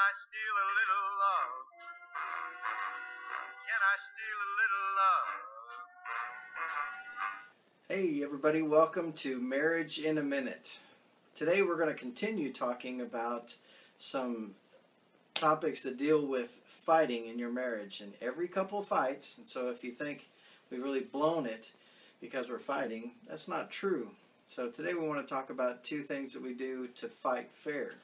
I steal a little love? Can I steal a little love? Hey everybody, welcome to Marriage in a Minute. Today we're going to continue talking about some topics that deal with fighting in your marriage. And every couple fights, and so if you think we've really blown it because we're fighting, that's not true. So today we want to talk about two things that we do to fight fair.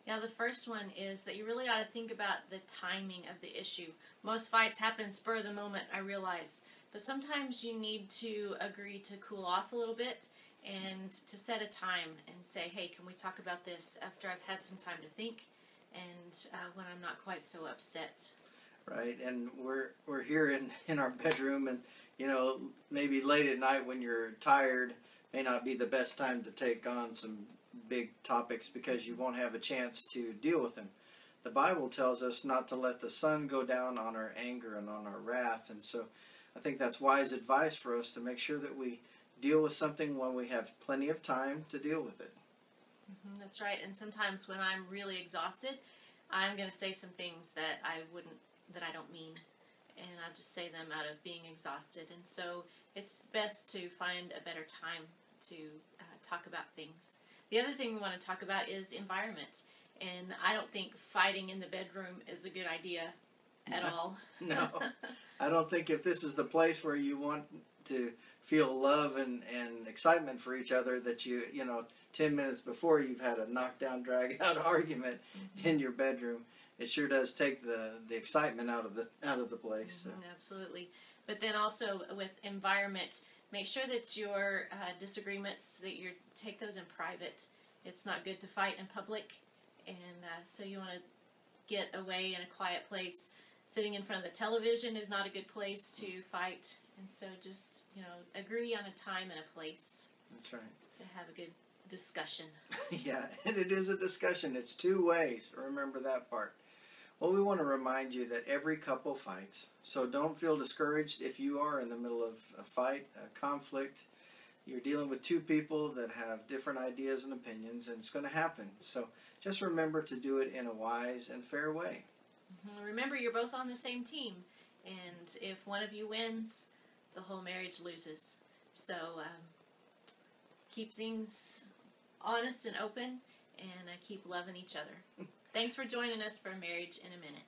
Yeah, the first one is that you really ought to think about the timing of the issue. Most fights happen spur of the moment, I realize. But sometimes you need to agree to cool off a little bit and to set a time and say, hey, can we talk about this after I've had some time to think and when I'm not quite so upset. Right, and we're here in our bedroom, and you know, maybe late at night when you're tired may not be the best time to take on some big topics because you won't have a chance to deal with them. The Bible tells us not to let the sun go down on our anger and on our wrath, and so I think that's wise advice for us to make sure that we deal with something when we have plenty of time to deal with it. That's right, and sometimes when I'm really exhausted, I'm going to say some things that I don't mean, and I'll just say them out of being exhausted, and so it's best to find a better time to talk about things. The other thing we want to talk about is environment, and I don't think fighting in the bedroom is a good idea at all. No, I don't think if this is the place where you want to feel love and excitement for each other that you know 10 minutes before you've had a knockdown drag out argument in your bedroom. It sure does take the excitement out of the place. So. Absolutely. But then also with environment, make sure that your disagreements, that you take those in private. It's not good to fight in public, and so you want to get away in a quiet place. Sitting in front of the television is not a good place to fight, and so just agree on a time and a place. That's right. To have a good discussion. Yeah, and it is a discussion. It's two ways. Remember that part. Well, we want to remind you that every couple fights, so don't feel discouraged if you are in the middle of a fight, a conflict. You're dealing with two people that have different ideas and opinions, and it's going to happen. So just remember to do it in a wise and fair way. Remember, you're both on the same team, and if one of you wins, the whole marriage loses. So keep things honest and open, and keep loving each other. Thanks for joining us for Marriage in a Minute.